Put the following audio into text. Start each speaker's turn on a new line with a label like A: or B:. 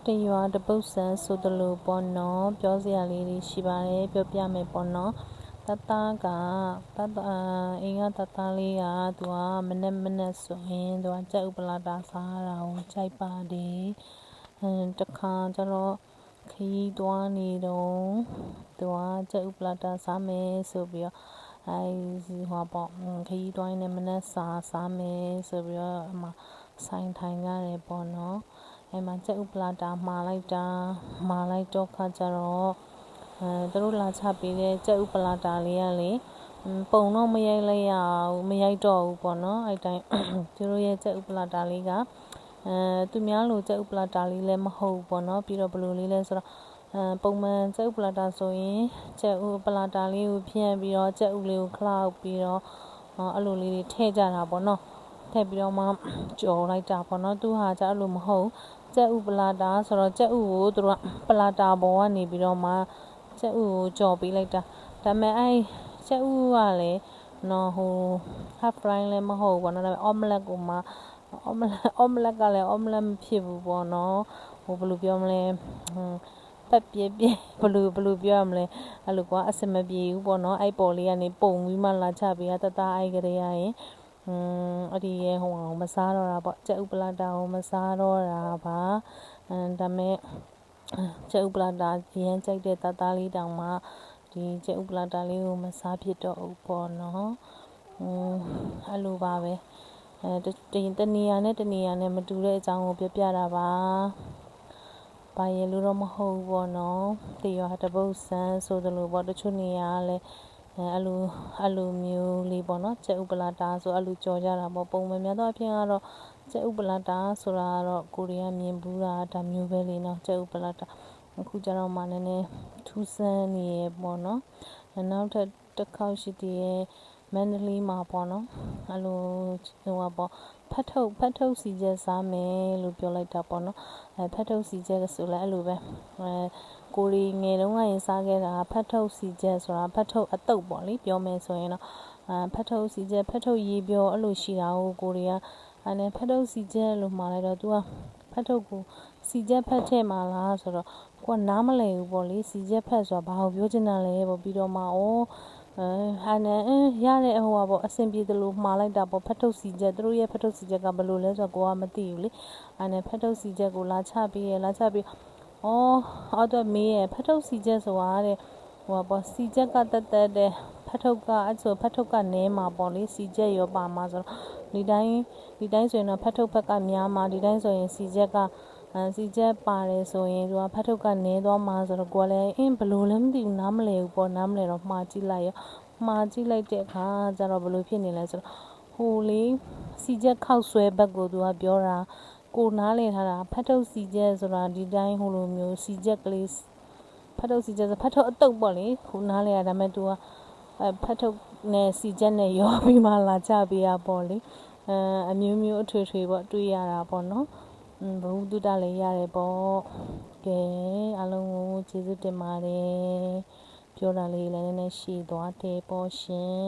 A: တရွာတပုတ်ဆန်ဆိုသလိုပေါ့နော်ပြောစရာလေးတွေရှိပါတယ်ပြောပြမယ်ပေါ့နော်တသားကအိမ်ကတသားလေးကသူကမနဲ့ဆိုရင်သူကကြက်ဥပလာတာစားတာကိုကြိုက်ပါတယ်တခါကျတော့ခရီးသွားနေတော့သူကကြက်ဥပလာတာစားမယ်ဆိုပြီးတော့ခရီးသွားနေမနဲ့စားမယ်ဆိုပြီးတော့အမဆိုင်ထိုင်ရတယ်ပေါ့နော်အဲ့မှာကြက်ဥပလာတာမှာလိုက်တော့ခါကျတော့သူတို့လာချပေးတဲ့ကြက်ဥပလာတာလေးကလေပုံတော့မရိုက်လိုက်ရဘူးမရိုက်တော့ဘူးပေါ့နော်အဲ့တိုင်းသူတို့ရဲ့ကြက်ဥပလာတာလေးကသူများလိုကြက်ဥပလာတာလေးလည်းမဟုတ်ဘူးပေါ့နော်ပြီးတော့ဘယ်လိုလေးလဲဆိုတော့ပုံမှန်ကြက်ဥပလာတာဆိုရင်ကြက်ဥပလာတာလေးကိုဖြန့်ပြီးတော့ကြက်ဥလေးကိုခလောက်ပြီးတော့အဲ့လိုလေးတွေထည့်ကြတာပေါ့နော်ထည့်ပြီးတော့မှကြော်လိုက်တာပေါ့နော်သူဟာကြအဲ့လိုမဟုတ်ကြက်ဥပလာတာဆိုတော့ကြက်ဥကိုသူတို့ကပလာတာပေါ်ကနေပြီးတော့မှကြက်ဥကိုကြော်ပေးလိုက်တာဒါပေမဲ့အဲ့ကြက်ဥကလည်းနော်half fry လည်းမဟုတ်ဘူးပေါ့နော်ဒါပေမဲ့ omelette ကိုမှomelette ကလည်း omelette မဖြစ်ဘူးပေါ့နော်ဘယ်လိုပြောမလဲပတ်ပြဲဘယ်လိုပြောရမလဲအဲ့လိုကအစမပြေဘူးပေါ့နော်အဲ့ပေါ်လေးကနေပုံပြီးမှလာချပေးတသားအဲ့ကလေးရရင်အဲ့ဒီရဲ့မစားတော့တာပေါ့ကြက်ဥပလာတာကိုမစားတော့တာပါဒါမဲ့ကြက်ဥပလာတာရမ်းကြိုက်တဲ့သားလေးတောင်မှဒီကြက်ဥပလာတာလေးကိုမစားဖြစ်တော့ဘူးပေါ့နော်အဲ့လိုပါပဲတနေရာနဲ့တနေရာနဲ့မတူတဲ့အကြောင်းကိုပြောပြတာပါဘာရလို့တော့မဟုတ်ဘူးပေါ့နော်တရွာတပုတ်ဆန်းဆိုသလိုပေါ့တချို့နေရာကလည်းအဲ့လိုမျိုးလေးပေါ့နော်ကြက်ဥပလာတာဆိုအဲ့လိုကြော်ကြတာပေါ့ပုံမှန်များသောအဖြစ်ကတော့ကြက်ဥပလာတာဆိုတာကတော့ကိုရီးယားမြင်ဘူးတာဒါမျိုးပဲလေနော်ကြက်ဥပလာတာအခုကျတော့မှနည်းနည်းထူးဆန်းနေရပေါ့နော်နောက်ထပ်တစ်ခေါက်ရှိသေးရဲ့မန္တလေးမှာပေါ့နော်အဲ့လိုပေါ့ဖတ်ထုတ်စီချက်စားမယ်လို့ပြောလိုက်တာပေါ့နော်ဖတ်ထုတ်စီချက်ဆိုလဲအဲ့လိုပဲကိုရီငယ်တုန်းကရင်စားခဲ့တာဖတ်ထုတ်စီချက်ဆိုတာဖတ်ထုတ်အတုပ်ပေါ့လေပြောမယ်ဆိုရင်တော့ဖတ်ထုတ်စီချက်ဖတ်ထုတ်ရေးပြောအဲ့လိုရှိတာကိုရီးယားအဲ့နဲ့ဖတ်ထုတ်စီချက်လို့မှာလိုက်တော့ तू ကဖတ်ထုတ်ကိုစီချက်ဖတ်ထဲမှာလားဆိုတော့ကိုကနားမလည်ဘူးပေါ့လေစီချက်ဖတ်ဆိုတာဘာကိုပြောချင်တာလဲပေါ့ပြီးတော့မှဟာနဲ့ရတဲ့ပေါ့အဆင်ပြေတယ်လို့မှားလိုက်တာပေါ့ဖတ်ထုတ်စီချက်သူတို့ရဲ့ဖတ်ထုတ်စီချက်ကဘယ်လိုလဲဆိုတော့ကိုကမသိဘူးလေအဲ့နဲ့ဖတ်ထုတ်စီချက်ကိုလာချပြီးတော့မေးရဖတ်ထုတ်စီချက်ဆိုတာတဲ့ပေါ့စီချက်ကတက်တဲ့ဖတ်ထုတ်ကအဲ့ဆိုဖတ်ထုတ်ကနဲမှာပေါ့လေစီချက်ရောပါမှာဆိုတော့ဒီတိုင်းဆိုရင်တော့ဖတ်ထုတ်ဘက်ကများမှာဒီတိုင်းဆိုရင်စီချက်ကစီချက်ပါတယ်ဆိုရင်သူကဖတ်ထုတ်ကနဲသွားမှာဆိုတော့ကိုကလည်းဘယ်လိုလဲမသိဘူးနားမလည်ဘူးပေါ့နားမလည်တော့မှားကြည့်လိုက်တဲ့အခါကျတော့ဘယ်လိုဖြစ်နေလဲဆိုတော့လေစီချက်ခောက်ဆွဲဘက်ကိုသူကပြောတာကိုနားလည်ထားတာဖတ်ထုတ်စီချက်ဆိုတာဒီတိုင်းလိုမျိုးစီချက်ကလေးဖတ်ထုတ်စီချက်ဆိုဖတ်ထုတ်အတုပ်ပေါ့လေခုနားလည်ရဒါမဲ့သူကဖတ်ထုတ်နဲ့စီချက်နဲ့ရောပြီးမှလာချပေးရပေါ့လေအမျိုးအထွေပေါ့တွေ့ရတာပေါ့နော်ဘဝတုတလည်းရတယ်ပေါ့ကဲအားလုံးကိုကျေးဇူးတင်ပါတယ်ပြောတာလေးလည်းနည်းနည်းရှည်သွားတယ်ပေါ့ရှင်